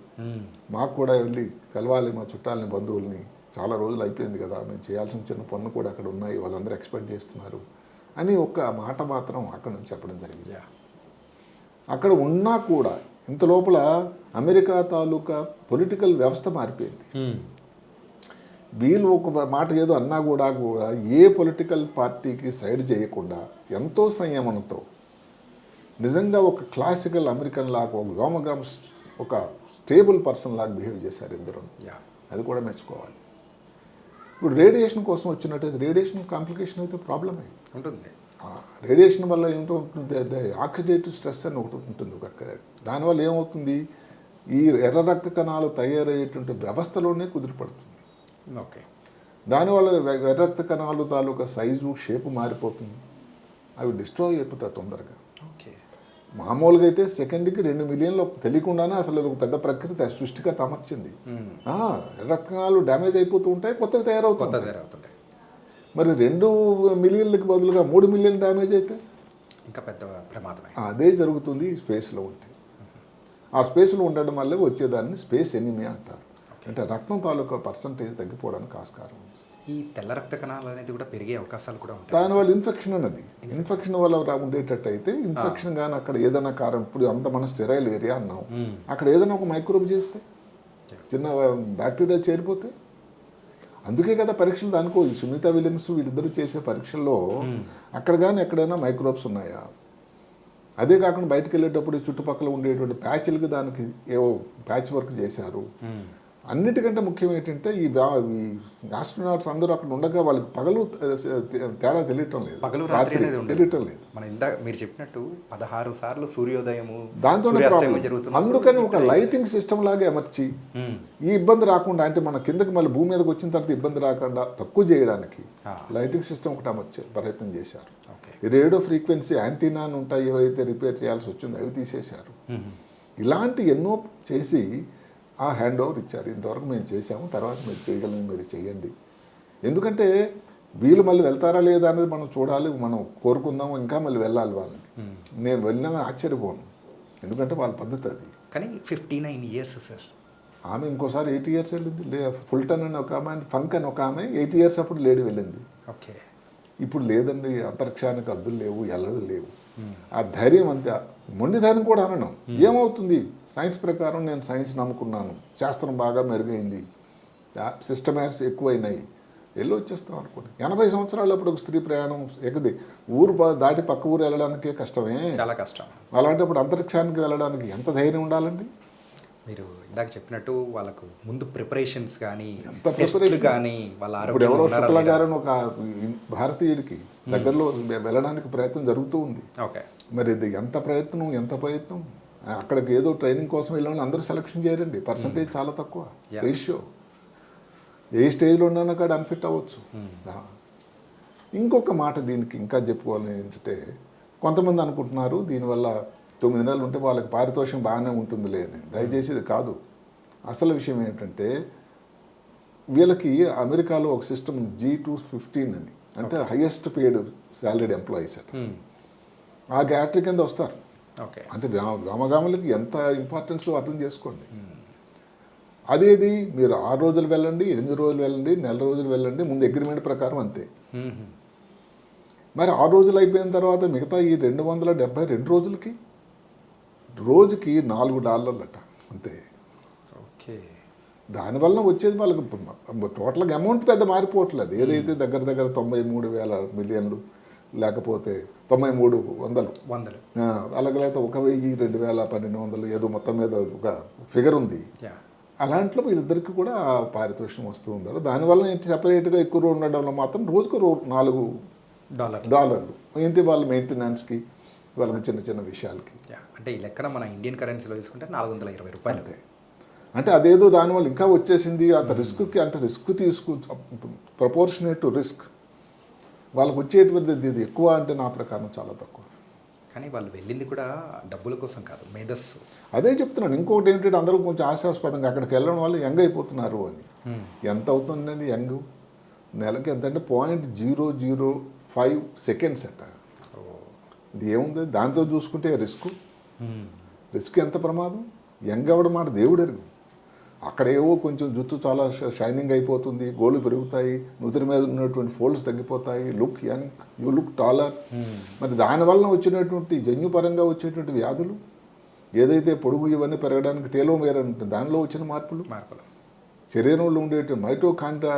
మాకు కూడా వెళ్ళి కలవాలి మా చుట్టాలని బంధువుల్ని, చాలా రోజులు అయిపోయింది కదా, మేము చేయాల్సిన చిన్న పనులు కూడా అక్కడ ఉన్నాయి, వాళ్ళందరూ ఎక్స్పెక్ట్ చేస్తున్నారు అని ఒక్క మాట మాత్రం అక్కడ నుంచి చెప్పడం జరిగింది. అక్కడ ఉన్నా కూడా ఇంత లోపల అమెరికా తాలూకా పొలిటికల్ వ్యవస్థ మారిపోయింది. వీళ్ళు ఒక మాట ఏదో అన్నా కూడా ఏ పొలిటికల్ పార్టీకి సైడ్ చేయకుండా ఎంతో సంయమనంతో నిజంగా ఒక క్లాసికల్ అమెరికన్ లాగా ఒక వ్యోమగాం ఒక స్టేబుల్ పర్సన్ లాగా బిహేవ్ చేశారు ఇద్దరు. అది కూడా మెచ్చుకోవాలి. ఇప్పుడు రేడియేషన్ కోసం వచ్చినట్టయితే రేడియేషన్ కాంప్లికేషన్ అయితే ప్రాబ్లమే ఉంటుంది. రేడియేషన్ వల్ల ఏమిటో ఉంటుంది, ఆక్సిడేటివ్ స్ట్రెస్ అని ఒకటి ఉంటుంది ఒక, దానివల్ల ఏమవుతుంది ఈ ఎర్ర రక్త కణాలు తయారయ్యేటువంటి వ్యవస్థలోనే కుదిరిపడుతుంది. ఓకే. దానివల్ల ఎర్ర రక్త కణాలు తాలూకా సైజు షేపు మారిపోతుంది, అవి డిస్ట్రాయ్ అయిపోతాయి తొందరగా. ఓకే. మామూలుగా అయితే సెకండ్కి 2 మిలియన్లు తెలియకుండానే అసలు అది ఒక పెద్ద ప్రకృతి సృష్టిగా అమర్చింది. రక్త కణాలు డ్యామేజ్ అయిపోతూ ఉంటాయి, కొత్తగా తయారవుతుంటాయి. మరి 2 మిలియన్లకి బదులుగా 3 మిలియన్ డ్యామేజ్ అయితే ఇంకా పెద్ద ప్రమాదమే. అదే జరుగుతుంది ఈ స్పేస్లో ఉంటే. ఆ స్పేస్లో ఉండడం వల్ల వచ్చేదాన్ని స్పేస్ ఎనిమియా అంటారు. అంటే రక్తం తాలూకా పర్సంటేజ్ తగ్గిపోవడానికి ఆస్కారం. ఈ తెల్ల రక్త కణాలు అనేది కూడా పెరిగే అవకాశాలు కూడా ఉంటాయి. దానివల్ల ఇన్ఫెక్షన్ అన్నది ఇన్ఫెక్షన్ వల్ల ఉండేటట్టు అయితే ఇన్ఫెక్షన్ కానీ అక్కడ ఏదైనా కారణం, ఇప్పుడు అంత మన స్టెరైల్ ఏరియా అన్నాం, అక్కడ ఏదైనా ఒక మైక్రోబ్ చేస్తే చిన్న బ్యాక్టీరియా చేరిపోతే, అందుకే కదా పరీక్షలు దానికో సునీతా విలియమ్స్ వీళ్ళిద్దరూ చేసే పరీక్షల్లో అక్కడ కానీ ఎక్కడైనా మైక్రోబ్స్ ఉన్నాయా, అదే కాకుండా బయటకు వెళ్ళేటప్పుడు చుట్టుపక్కల ఉండేటువంటి ప్యాచ్లకి దానికి ఏవో ప్యాచ్ వర్క్ చేశారు. అన్నిటికంటే ముఖ్యం ఏంటంటే ఈ ఆస్ట్రోనాట్స్ అందరూ అక్కడ ఉండగా వాళ్ళకి పగలు తేడా తెలియటం లేదు, పగలు తెలియటం లేదు. మన ఇందాక మీరు చెప్పినట్టు 16 సార్లు సూర్యోదయము దాంతో జరుగుతుంది. అందుకని ఒక లైటింగ్ సిస్టమ్ లాగా అమర్చి ఈ ఇబ్బంది రాకుండా, అంటే మన కిందకి మళ్ళీ భూమి మీదకి వచ్చిన తర్వాత ఇబ్బంది రాకుండా తక్కువ చేయడానికి లైటింగ్ సిస్టమ్ ఒకటి అమర్చే ప్రయత్నం చేశారు. ఈ రేడియో ఫ్రీక్వెన్సీ యాంటీనా ఉంటాయి, ఏవైతే రిపేర్ చేయాల్సి వచ్చిందో అవి తీసేశారు. ఇలాంటి ఎన్నో చేసి ఆ హ్యాండ్ ఓవర్ ఇచ్చారు. ఇంతవరకు మేము చేసాము, తర్వాత మీరు చేయగలని మీరు చేయండి. ఎందుకంటే వీళ్ళు మళ్ళీ వెళ్తారా లేదా అనేది మనం చూడాలి, మనం కోరుకుందాము, ఇంకా మళ్ళీ వెళ్ళాలి వాళ్ళని. నేను వెళ్ళినా ఆశ్చర్యపోను, ఎందుకంటే వాళ్ళ పద్ధతి అది. కానీ 59 ఇయర్స్ సార్. ఆమె ఇంకోసారి 80 ఇయర్స్ వెళ్ళింది. ఫుల్టన్ అని ఒక ఆమె, ఫంక్ అని ఒక ఆమె 80 ఇయర్స్ అప్పుడు లేడీ వెళ్ళింది. ఓకే. ఇప్పుడు లేదండి, అంతరిక్షానికి అద్దులు లేవు, ఎల్లలు లేవు. ఆ ధైర్యం అంతే, మొండి ధైర్యం కూడా అనను. ఏమవుతుంది, సైన్స్ ప్రకారం నేను సైన్స్ నమ్ముకున్నాను, శాస్త్రం బాగా మెరుగైంది, సిస్టమాటిక్స్ ఎక్కువైనాయి, వెళ్ళి వచ్చేస్తాం అనుకోండి. 80 సంవత్సరాలు అప్పుడు ఒక స్త్రీ ప్రయాణం ఎక్కది, ఊరు దాటి పక్క ఊరు వెళ్ళడానికే కష్టమే, చాలా కష్టం. అలాంటప్పుడు అంతరిక్షానికి వెళ్ళడానికి ఎంత ధైర్యం ఉండాలండి. మీరు ఇందాక చెప్పినట్టు వాళ్ళకు ముందు ప్రిపరేషన్స్ కానీ ఎంత టెస్టులు preparation? కానీ వాళ్ళ ఇప్పుడు ఎవరో ఆరోగ్యం శుక్లా గారని ఒక భారతీయుడికి దగ్గరలో వెళ్ళడానికి ప్రయత్నం జరుగుతూ ఉంది. ఓకే. మరి ఇది ఎంత ప్రయత్నం, అక్కడికి ఏదో ట్రైనింగ్ కోసం వెళ్ళిన అందరూ సెలక్షన్ చేయరండి. పర్సంటేజ్ చాలా తక్కువ, రేషియో. ఏ స్టేజ్లో ఉన్నా కాడ అన్ఫిట్ అవ్వచ్చు. ఇంకొక మాట దీనికి ఇంకా చెప్పుకోవాలని ఏంటంటే, కొంతమంది అనుకుంటున్నారు దీనివల్ల 9 నెలలు ఉంటే వాళ్ళకి పారితోషికం బాగానే ఉంటుందిలే అని. దయచేసి ఇది కాదు. అసలు విషయం ఏంటంటే, వీళ్ళకి అమెరికాలో ఒక సిస్టమ్ G215 అని, అంటే హైయెస్ట్ పేడ్ సాలరీడ్ ఎంప్లాయీస్ అట. ఆ గ్యాటరీ కింద వస్తారు. ఓకే. అంటే వ్యోమగాములకి ఎంత ఇంపార్టెన్స్ అర్థం చేసుకోండి. అదేది మీరు 6 రోజులు వెళ్ళండి, 8 రోజులు వెళ్ళండి, నెల రోజులు వెళ్ళండి, ముందు అగ్రిమెంట్ ప్రకారం అంతే. మరి 6 రోజులు అయిపోయిన తర్వాత మిగతా ఈ 272 రోజులకి రోజుకి $4 అట అంతే. ఓకే. దానివల్ల వచ్చేది వాళ్ళకి టోటల్గా అమౌంట్ పెద్ద మారిపోవట్లేదు. ఏదైతే దగ్గర 93,000 మిలియన్లు లేకపోతే 9300 అలాగే లేకపోతే 1,000, 2,000, 1,200 ఏదో మొత్తం మీద ఒక ఫిగర్ ఉంది. అలాంట్లో వీళ్ళిద్దరికి కూడా పారితోషికం వస్తూ ఉన్నారు. దానివల్ల ఏంటి, సెపరేట్గా ఎక్కువ ఉండడంలో మాత్రం రోజుకు $4 ఏంటి వాళ్ళ మెయింటెనెన్స్కి, వాళ్ళకి చిన్న చిన్న విషయాలకి. అంటే ఈ లెక్కన మన ఇండియన్ కరెన్సీలో తీసుకుంటే $420. అంతే. అంటే అదేదో దానివల్ల ఇంకా వచ్చేసింది. అంత రిస్క్కి, అంటే రిస్క్ ప్రపోర్షనేట్ టు రిస్క్ వాళ్ళకి వచ్చేటువంటిది ఇది ఎక్కువ అంటే నా ప్రకారం చాలా తక్కువ. కానీ వాళ్ళు వెళ్ళింది కూడా డబ్బుల కోసం కాదు, మేధస్సు. అదే చెప్తున్నాను. ఇంకోటి ఏంటంటే అందరూ కొంచెం ఆశాస్పదంగా అక్కడికి వెళ్ళడం వల్ల యంగ్ అయిపోతున్నారు అని. ఎంత అవుతుందండి యంగ్? నెలకి ఎంత అంటే 0.005 సెకండ్స్ అట. ఇది ఏముంది దాంతో చూసుకుంటే రిస్క్ ఎంత ప్రమాదం. యంగ్ అవ్వడం మాట దేవుడు ఎరుగు. అక్కడేవో కొంచెం జుట్టు చాలా షైనింగ్ అయిపోతుంది, గోళ్ళు పెరుగుతాయి, నుదురు మీద ఉన్నటువంటి ఫోల్డ్స్ తగ్గిపోతాయి, look young, you look taller. మరి దానివల్ల వచ్చినటువంటి జన్యుపరంగా వచ్చేటువంటి వ్యాధులు, ఏదైతే పొడుగు ఇవన్నీ పెరగడానికి టేలోమేర్ ఉంటుంది, దానిలో వచ్చిన మార్పులు, శరీరంలో ఉండేటువంటి మైటోకాండ్రియా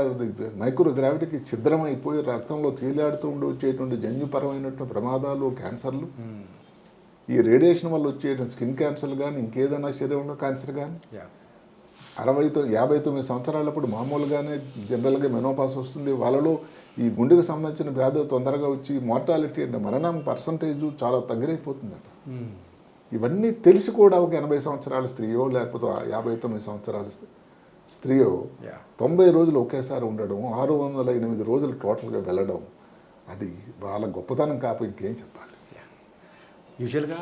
మైక్రో గ్రావిటీకి ఛిద్రమైపోయి రక్తంలో తేలియాడుతూ వచ్చేటువంటి జన్యుపరమైనటువంటి ప్రమాదాలు, క్యాన్సర్లు, ఈ రేడియేషన్ వల్ల వచ్చేటువంటి స్కిన్ క్యాన్సర్లు కానీ, ఇంకేదైనా శరీరంలో క్యాన్సర్ కానీ, 59 సంవత్సరాలప్పుడు మామూలుగానే జనరల్గా మెనోపాస్ వస్తుంది. వాళ్ళలో ఈ గుండెకు సంబంధించిన వ్యాధులు తొందరగా వచ్చి మార్టాలిటీ అంటే మరణం పర్సంటేజ్ చాలా తగ్గిపోతుందట. ఇవన్నీ తెలిసి కూడా ఒక 80 సంవత్సరాల స్త్రీయో లేకపోతే 59 సంవత్సరాల స్త్రీయో 90 రోజులు ఒకేసారి ఉండడం, 608 రోజులు టోటల్గా వెళ్ళడం, అది వాళ్ళ గొప్పతనం కాపు ఇంకేం చెప్పాలి. యూజువల్గా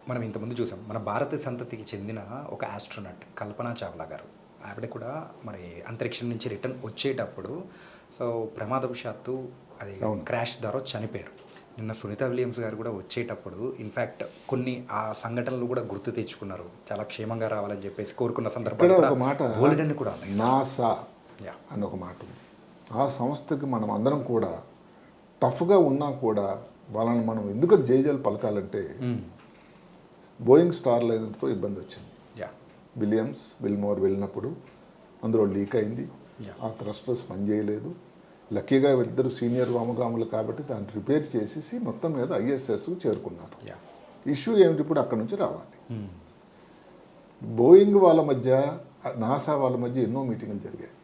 మనం ఇంతకుముందు చూసాం, మన భారత సంతతికి చెందిన ఒక ఆస్ట్రోనట్ కల్పనా చావ్లా గారు, ఆవిడ కూడా మరి అంతరిక్షం నుంచి రిటర్న్ వచ్చేటప్పుడు ప్రమాదవశాత్తు అది క్రాష్ ద్వారా చనిపోయారు. నిన్న సునీత విలియమ్స్ గారు కూడా వచ్చేటప్పుడు ఇన్ఫ్యాక్ట్ కొన్ని ఆ సంఘటనలు కూడా గుర్తు తెచ్చుకున్నారు, చాలా క్షేమంగా రావాలని చెప్పేసి కోరుకున్న సందర్భంలో ఒక మాట కూడా నాసా అని ఒక మాట. ఆ సంస్థకి మనం అందరం కూడా టఫ్గా ఉన్నా కూడా వాళ్ళని మనం ఎందుకంటే జేజేలు పలకాలంటే, బోయింగ్ స్టార్ లైనర్తో ఇబ్బంది వచ్చింది. విల్మోర్ వెళ్ళినప్పుడు అందులో లీక్ అయింది, ఆ థ్రస్టర్స్ పనిచేయలేదు. లక్కీగా వీళ్ళిద్దరు సీనియర్ వామగాములు కాబట్టి దాన్ని రిపేర్ చేసేసి మొత్తం మీద ISSకు చేరుకున్నారు. ఇష్యూ ఏమిటి, ఇప్పుడు అక్కడి నుంచి రావాలి. బోయింగ్ వాళ్ళ మధ్య, నాసా వాళ్ళ మధ్య ఎన్నో మీటింగ్లు జరిగాయి.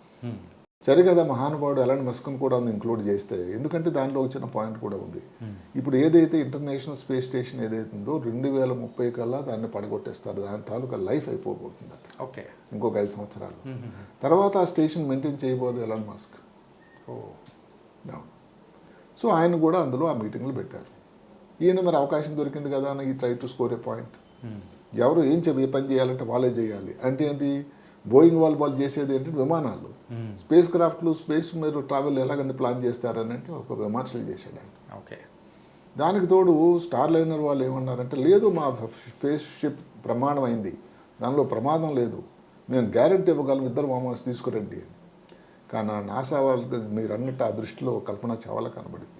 సరే కదా, మహానుభావుడు ఎలాంటి మస్క్ను కూడా ఇంక్లూడ్ చేస్తే, ఎందుకంటే దానిలో వచ్చిన పాయింట్ కూడా ఉంది. ఇప్పుడు ఏదైతే ఇంటర్నేషనల్ స్పేస్ స్టేషన్ ఏదైతే ఉందో 2030 కల్లా దాన్ని పడగొట్టేస్తారు. దాని తాలూకా లైఫ్ అయిపోబోతుంది. ఓకే. ఇంకొక 5 సంవత్సరాలు తర్వాత ఆ స్టేషన్ మెయింటైన్ చేయబోదు ఎలాన్ మస్క్. సో ఆయన కూడా అందులో ఆ మీటింగ్లు పెట్టారు. ఈయన మరి అవకాశం దొరికింది కదా అని ఈ try to score A point. ఎవరు ఏం పని చేయాలంటే వాళ్ళే చేయాలి. అంటే ఏంటి, బోయింగ్ వాళ్ళు చేసేది ఏంటంటే విమానాలు, స్పేస్ క్రాఫ్ట్లు, స్పేస్ మీరు ట్రావెల్ ఎలాగంటే ప్లాన్ చేస్తారని అంటే ఒక విమర్శలు చేశాడు ఆయన. ఓకే. దానికి తోడు స్టార్ లైనర్ వాళ్ళు ఏమన్నారంటే లేదు మా స్పేస్ షిప్ ప్రమాణం అయింది, దానిలో ప్రమాదం లేదు, మేము గ్యారెంటీ ఇవ్వగలం, ఇద్దరు మామూలు తీసుకురండి అని. కానీ నాసా వాళ్ళకి మీరు అన్నట్టు ఆ దృష్టిలో కల్పన చావ్లా కనబడింది.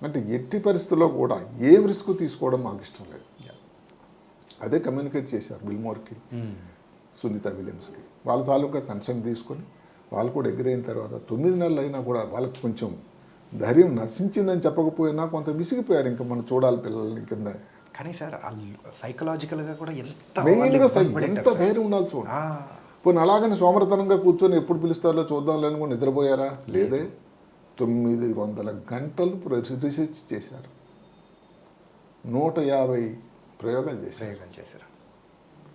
అంటే ఎట్టి పరిస్థితుల్లో కూడా ఏం రిస్క్ తీసుకోవడం మాకు ఇష్టం లేదు. అదే కమ్యూనికేట్ చేశారు విల్మోర్కి, సునీత విలియమ్స్కి. వాళ్ళ తాలూకా కన్సర్న్ తీసుకొని వాళ్ళు కూడా ఎగిరైన తర్వాత 9 నెలలు అయినా కూడా వాళ్ళకి కొంచెం ధైర్యం నశించిందని చెప్పకపోయినా కొంత విసిగిపోయారు. ఇంకా మనం చూడాలి పిల్లల్ని కింద. కానీ సార్ సైకలాజికల్గా కూడా ఎంత మెయిన్గా ఎంత ధైర్యం ఉండాలి చూడండి. పోనీ అలాగని సోమరతనంగా కూర్చొని ఎప్పుడు పిలుస్తారో చూద్దాం లేని కూడా నిద్రపోయారా? లేదే. 900 గంటలు రీసెర్చ్ చేశారు, 150 ప్రయోగాలు చేశారు.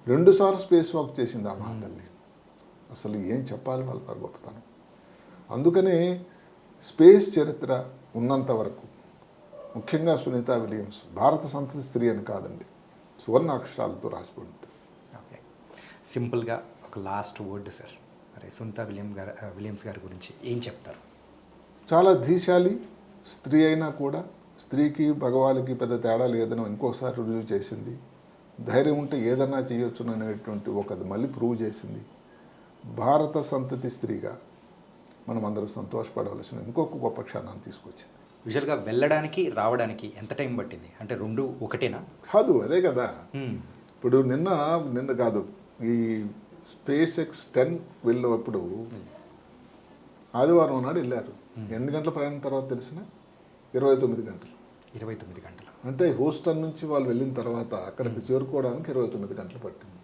2 సార్లు స్పేస్ వాక్ చేసింది ఆ మహాతల్లి. అసలు ఏం చెప్పాలి వాళ్ళ గొప్పతనం. అందుకనే స్పేస్ చరిత్ర ఉన్నంత వరకు ముఖ్యంగా సునీత విలియమ్స్ భారత సంతతి స్త్రీ అని కాదండి, సువర్ణ అక్షరాలతో రాసిపోయి ఉంటుంది. ఓకే, సింపుల్గా ఒక లాస్ట్ వర్డ్ సార్, మరి సునీత విలియమ్స్ గారి గురించి ఏం చెప్తారు? చాలా ధీశాలి స్త్రీ అయినా కూడా స్త్రీకి మగవాళ్ళకి పెద్ద తేడా లేదని ఇంకోసారి రుజువు చేసింది. ధైర్యం ఉంటే ఏదన్నా చేయొచ్చు అనేటువంటి ఒకది మళ్ళీ ప్రూవ్ చేసింది. భారత సంతతి స్త్రీగా మనం అందరూ సంతోషపడవలసిన ఇంకొక గొప్ప క్షణాన్ని తీసుకొచ్చింది. యూజువల్గా వెళ్ళడానికి రావడానికి ఎంత టైం పట్టింది? అంటే 2 ఒకటేనా? కాదు, అదే కదా. ఇప్పుడు నిన్న కాదు, ఈ స్పేస్ ఎక్స్ 10 వెళ్ళినప్పుడు ఆదివారం నాడు వెళ్ళారు. 8 గంటల ప్రయాణం తర్వాత తెలిసిన 29 గంటలు. 29 గంటలు అంటే హూస్టన్ నుంచి వాళ్ళు వెళ్ళిన తర్వాత అక్కడికి చేరుకోవడానికి 29 గంటలు పట్టింది.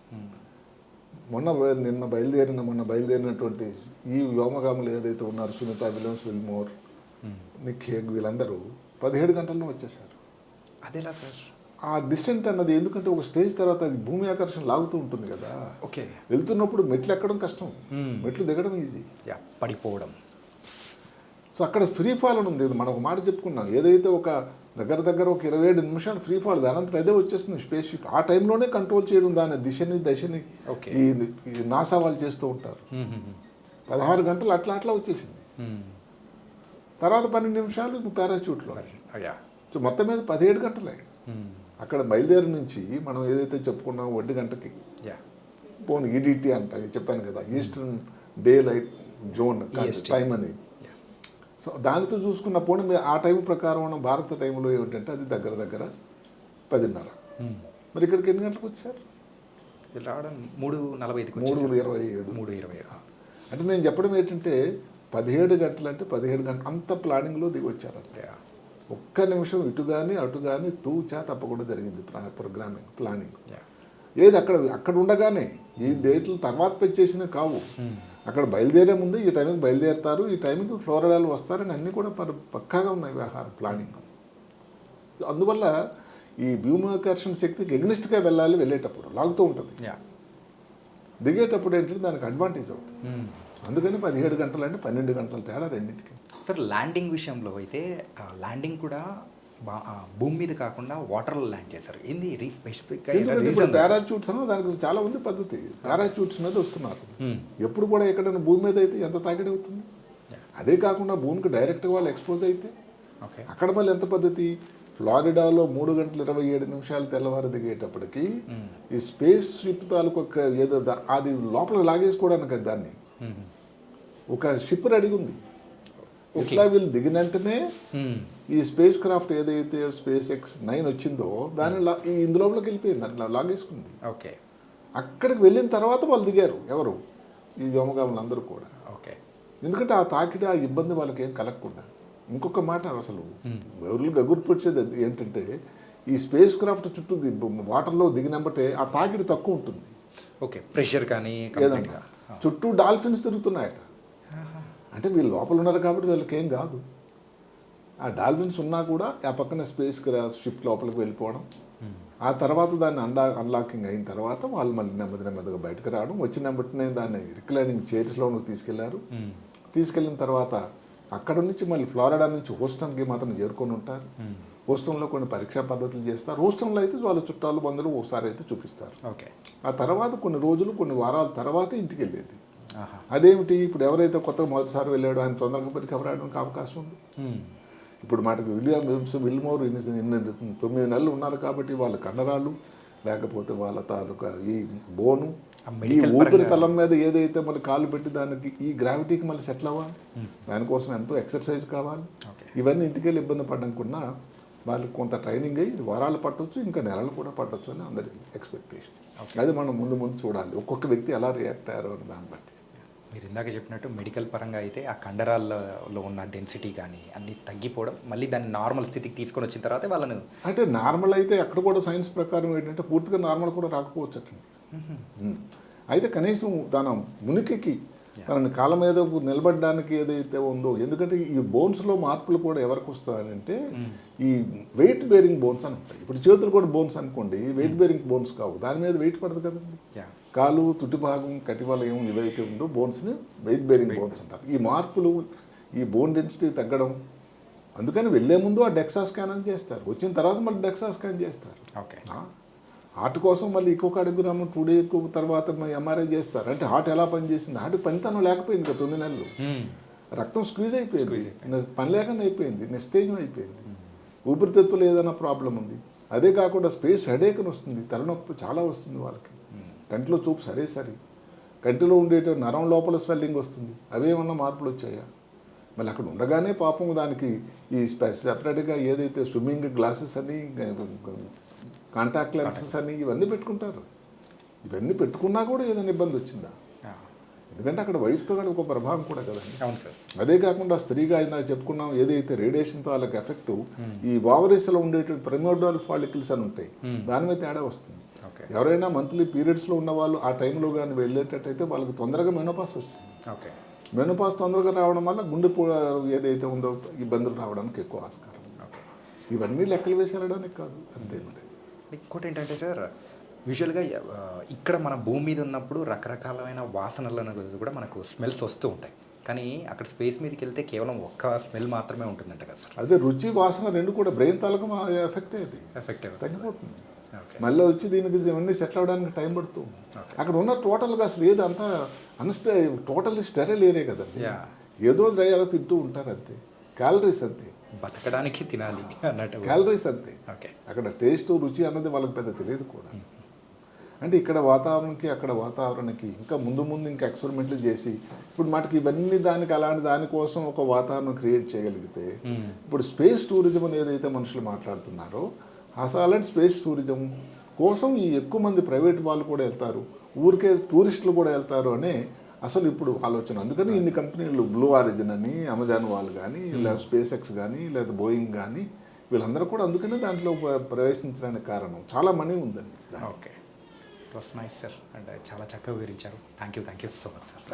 మొన్న బయలుదేరినటువంటి ఈ వ్యోమగాములు ఏదైతే ఉన్నారు, Sunita Williams, Wilmore, Nick Hague, వీళ్ళందరూ 17 గంటల్లో వచ్చేసారు. అదేలా సార్? ఆ డిస్టెంట్ అన్నది ఎందుకంటే ఒక స్టేజ్ తర్వాత అది భూమి ఆకర్షణ లాగుతూ ఉంటుంది కదా. ఓకే, వెళ్తున్నప్పుడు మెట్లు ఎక్కడం కష్టం, మెట్లు దిగడం ఈజీ, పడిపోవడం. సో అక్కడ ఫ్రీ ఫాల్ అని ఉంది. మనం ఒక మాట చెప్పుకున్నాం, ఏదైతే ఒక దగ్గర ఒక 27 నిమిషాలు ఫ్రీ ఫాల్, దానంతా అదే వచ్చేస్తుంది స్పేస్ షిప్. ఆ టైంలోనే కంట్రోల్ చేయడం దాని దశని ఈ నాసా వాళ్ళు చేస్తూ ఉంటారు. 16 గంటలు అట్లా వచ్చేసింది. తర్వాత 12 నిమిషాలు పారాచూట్లో. సో మొత్తం మీద 17 గంటలే. అక్కడ బయలుదేరి నుంచి మనం ఏదైతే చెప్పుకున్నామో 1 గంటకి పోను ఈడిటీ అంట, చెప్పాను కదా, eastern day light zone time అని. సో దానితో చూసుకున్న పోనీ ఆ టైం ప్రకారం మనం భారత టైంలో ఏమిటంటే అది దగ్గర 10:30. మరి ఇక్కడికి ఎన్ని గంటలకు వచ్చారు? రావడం 3:45. 3:27. అంటే నేను చెప్పడం ఏంటంటే 17 గంటలు అంటే 17 గంటలు అంత ప్లానింగ్లో దిగి వచ్చారంటే ఒక్క నిమిషం ఇటు కానీ అటు కానీ తూచా తప్పకుండా జరిగింది ప్రోగ్రామింగ్ ప్లానింగ్. ఏది అక్కడ ఉండగానే ఈ డేట్లు తర్వాత పెంచేసినవి కావు. అక్కడ బయలుదేరే ముందు ఈ టైంకి బయలుదేరుతారు, ఈ టైంకి ఫ్లోరిడాలు వస్తారని అన్నీ కూడా పక్కాగా ఉన్నాయి వ్యవహారం ప్లానింగ్. అందువల్ల ఈ భూమాకర్షణ శక్తికి ఎగ్నిస్ట్గా వెళ్ళేటప్పుడు లాగుతూ ఉంటుంది, దిగేటప్పుడు ఏంటంటే దానికి అడ్వాంటేజ్ అవుతుంది. అందుకని 17 గంటలు అంటే 12 గంటల తేడా రెండింటికి. సార్ ల్యాండింగ్ విషయంలో అయితే ల్యాండింగ్ కూడా భూమి మీద కాకుండా వాటర్లో ల్యాండ్ చేశారు. ఏంది స్పెసిఫిక్ పారాచూట్స్ అన్న దానికి చాలా ఉంది పద్ధతి. పారాచూట్స్ మీద వస్తున్నారు. ఎప్పుడు కూడా ఎక్కడైనా భూమి మీద అయితే ఎంత తాకిడి అవుతుంది. అదే కాకుండా భూమికి డైరెక్ట్గా వాళ్ళు ఎక్స్పోజ్ అయితే అక్కడ మళ్ళీ ఎంత పద్ధతి. ఫ్లారిడాలో 3:27 తెల్లవారు దిగేటప్పటికి ఈ స్పేస్ షిప్ తాలూకు ఏదో అది లోపల లాగేసుకోవడానికి దాన్ని ఒక షిప్ రెడీ ఉంది. ఇట్లా వీళ్ళు దిగిన వెంటనే ఈ స్పేస్ క్రాఫ్ట్ ఏదైతే స్పేస్ ఎక్స్ 9 వచ్చిందో దాన్ని ఇందులోకి వెళ్ళిపోయింది, అట్లా లాగేసుకుంది. ఓకే, అక్కడికి వెళ్ళిన తర్వాత వాళ్ళు దిగారు ఎవరు, ఈ వ్యోమగాములు అందరూ కూడా. ఓకే, ఎందుకంటే ఆ తాకిడి ఆ ఇబ్బంది వాళ్ళకి ఏం కలగకుండా. ఇంకొక మాట అసలు ఎవరు గగుర్పొచ్చేది ఏంటంటే ఈ స్పేస్ క్రాఫ్ట్ చుట్టూ వాటర్లో దిగినంబటే ఆ తాకిడి తక్కువ ఉంటుంది. ఓకే, ప్రెషర్ కానీ ఏదన్నా చుట్టూ డాల్ఫిన్స్ తిరుగుతున్నాయట. అంటే వీళ్ళు లోపల ఉన్నారు కాబట్టి వీళ్ళకి ఏం కాదు. ఆ డాల్ఫిన్స్ ఉన్నా కూడా ఆ పక్కన స్పేస్ షిప్ లోపలికి వెళ్ళిపోవడం, ఆ తర్వాత దాన్ని అన్లాకింగ్ అయిన తర్వాత వాళ్ళు మళ్ళీ నెమ్మదిగా బయటకు రావడం. వచ్చిన వెంటనే దాన్ని రిక్లైనింగ్ చైర్స్లో తీసుకెళ్లారు. తీసుకెళ్ళిన తర్వాత అక్కడ నుంచి మళ్ళీ ఫ్లోరిడా నుంచి హూస్టన్కి మాత్రం చేరుకొని ఉంటారు. హూస్టన్లో కొన్ని పరీక్షా పద్ధతులు చేస్తారు. హూస్టన్లో అయితే వాళ్ళ చుట్టాలు బంధువులు ఒకసారి అయితే చూపిస్తారు. ఓకే, ఆ తర్వాత కొన్ని వారాల తర్వాత ఇంటికి వెళ్ళేది. అదేమిటి, ఇప్పుడు ఎవరైతే కొత్తగా మొదటిసారి వెళ్ళాడో ఆయన తొందరగా రికవర్ అవడానికి అవకాశం ఉంది. ఇప్పుడు మనకి విల్మోర్ ఇన్ని 9 నెలలు ఉన్నారు కాబట్టి వాళ్ళ కండరాలు లేకపోతే వాళ్ళ తాలూకా ఈ బోను ఈ ఊపిరితలం మీద ఏదైతే మళ్ళీ కాలు పెట్టి దానికి ఈ గ్రావిటీకి మళ్ళీ సెటిల్ అవ్వాలి, దానికోసం ఎంతో ఎక్సర్సైజ్ కావాలి. ఇవన్నీ ఇంటికెళ్ళి ఇబ్బంది పడకుండా వాళ్ళకి కొంత ట్రైనింగ్ అయ్యి వారాలు పట్టవచ్చు, ఇంకా నెలలు కూడా పట్టవచ్చు అని అందరి ఎక్స్పెక్టేషన్. అది మనం ముందు చూడాలి ఒక్కొక్క వ్యక్తి ఎలా రియాక్ట్ అయ్యారో అని దాన్ని బట్టి. మీరు ఇందాక చెప్పినట్టు మెడికల్ పరంగా అయితే ఆ కండరాల్లో ఉన్న డెన్సిటీ కానీ అన్నీ తగ్గిపోవడం, మళ్ళీ దాన్ని నార్మల్ స్థితికి తీసుకొని వచ్చిన తర్వాత వాళ్ళను అంటే నార్మల్ అయితే అక్కడ కూడా సైన్స్ ప్రకారం ఏంటంటే పూర్తిగా నార్మల్ కూడా రాకపోవచ్చు అట్లా. అయితే కనీసం తన ఉనికికి తనని కాళ్ళ మీద నిలబడడానికి ఏదైతే ఉందో, ఎందుకంటే ఈ బోన్స్లో మార్పులు కూడా ఎవరికి వస్తాయంటే ఈ వెయిట్ బేరింగ్ బోన్స్ అని ఉంటాయి. ఇప్పుడు చేతులు కూడా బోన్స్ అనుకోండి, వెయిట్ బేరింగ్ బోన్స్ కావు, దాని మీద వెయిట్ పడదు కదండి. కాలు తుటి భాగం కటివలయం ఇవైతే ఉందో బోన్స్ని వెయిట్ బేరింగ్ బోన్స్ అంటారు. ఈ మార్పులు ఈ బోన్ డెన్సిటీ తగ్గడం, అందుకని వెళ్ళే ముందు ఆ డెక్సా స్కాన్ అని చేస్తారు, వచ్చిన తర్వాత మళ్ళీ డెక్సా స్కాన్ చేస్తారు. ఓకే, హార్ట్ కోసం మళ్ళీ ఇంకొకడుగురాము 2 days తర్వాత ఎంఆర్ఐ చేస్తారు. అంటే హార్ట్ ఎలా పనిచేసింది, హార్ట్ పనితనం లేకపోయింది కదా 9 నెలలు, రక్తం స్క్వీజ్ అయిపోయింది, పని లేకుండా అయిపోయింది, నిస్తేజం అయిపోయింది, ఊపిరితిత్తులు ఏదైనా ప్రాబ్లం ఉంది. అదే కాకుండా స్పేస్ హెడేక్ అని వస్తుంది, తలనొప్పి చాలా వస్తుంది వాళ్ళకి, కంటిలో చూపు సరే కంటిలో ఉండేట నరం లోపల స్వెల్లింగ్ వస్తుంది. అవేమన్నా మార్పులు వచ్చాయా? మళ్ళీ అక్కడ ఉండగానే పాపం దానికి ఈ సెపరేట్గా ఏదైతే స్విమ్మింగ్ గ్లాసెస్ అని కాంటాక్ట్ లెన్సెస్ అని ఇవన్నీ పెట్టుకుంటారు. ఇవన్నీ పెట్టుకున్నా కూడా ఏదైనా ఇబ్బంది వచ్చిందా? ఎందుకంటే అక్కడ వయసుతో కూడా ఒక ప్రభావం కూడా కదండి. అవును సార్. అదే కాకుండా స్త్రీగా ఇందాక చెప్పుకున్నాం ఏదైతే రేడియేషన్తో వాళ్ళకి ఎఫెక్ట్ ఈ ఓవరీస్లో ఉండేటువంటి ప్రిమోర్డియల్ ఫాలికల్స్ అని ఉంటాయి, దాని మీద తేడా వస్తుంది. ఎవరైనా మంత్లీ పీరియడ్స్లో ఉన్న వాళ్ళు ఆ టైంలో కానీ వెళ్ళేటట్టయితే వాళ్ళకి తొందరగా మెనోపాస్ వస్తుంది. ఓకే, మెనోపాస్ తొందరగా రావడం వల్ల గుండె ఏదైతే ఉందో ఇబ్బందులు రావడానికి ఎక్కువ ఆస్కారం. ఇవన్నీ లెక్కలు వేసి వెళ్ళడానికి కాదు, అంతే. ఇంకోటి ఏంటంటే సార్, యూజువల్గా ఇక్కడ మన భూమి మీద ఉన్నప్పుడు రకరకాలమైన వాసనలు అనేది కూడా మనకు స్మెల్స్ వస్తూ ఉంటాయి, కానీ అక్కడ స్పేస్ మీదకి వెళ్తే కేవలం ఒక్క స్మెల్ మాత్రమే ఉంటుందంట కదా సార్? అదే రుచి వాసన రెండు కూడా బ్రెయిన్ తాలూకు ఎఫెక్ట్ తగ్గిపోతుంది. మళ్ళీ వచ్చి దీనికి ఇవన్నీ సెటిల్ అవ్వడానికి టైం పడుతుంది. అక్కడ ఉన్న టోటల్గా అసలు ఏది అంతా టోటల్లీ స్టెరైల్ ఏరియా కదండి, ఏదో డ్రైయాలో తింటూ ఉంటారు అంతే, క్యాలరీస్ అంతే, బతకడానికి తినాలి అన్నట్టు క్యాలరీస్ అంతే. ఓకే, అక్కడ టేస్ట్ రుచి అన్నది వాళ్ళకి పెద్ద తెలియదు కూడా. అంటే ఇక్కడ వాతావరణానికి అక్కడ వాతావరణానికి ఇంకా ముందు ఇంకా ఎక్స్పెరిమెంట్లు చేసి ఇప్పుడు మనకి ఇవన్నీ దానికోసం ఒక వాతావరణం క్రియేట్ చేయగలిగితే, ఇప్పుడు స్పేస్ టూరిజం అని ఏదైతే మనుషులు మాట్లాడుతున్నారో అలాంటి స్పేస్ టూరిజం కోసం ఈ ఎక్కువ మంది ప్రైవేట్ వాళ్ళు కూడా వెళ్తారు, ఊరికే టూరిస్టులు కూడా వెళ్తారు అనే అసలు ఇప్పుడు ఆలోచన. అందుకని ఇన్ని కంపెనీలు బ్లూ ఆరిజిన్ అని అమెజాన్ వాళ్ళు కానీ లేదా స్పేస్ ఎక్స్ కానీ లేదా బోయింగ్ కానీ వీళ్ళందరూ కూడా అందుకనే దాంట్లో ప్రవేశించడానికి కారణం చాలా మనీ ఉందండి. Okay, it was nice sir, and చాలా చక్కగా వివరించారు. Thank you so much sir.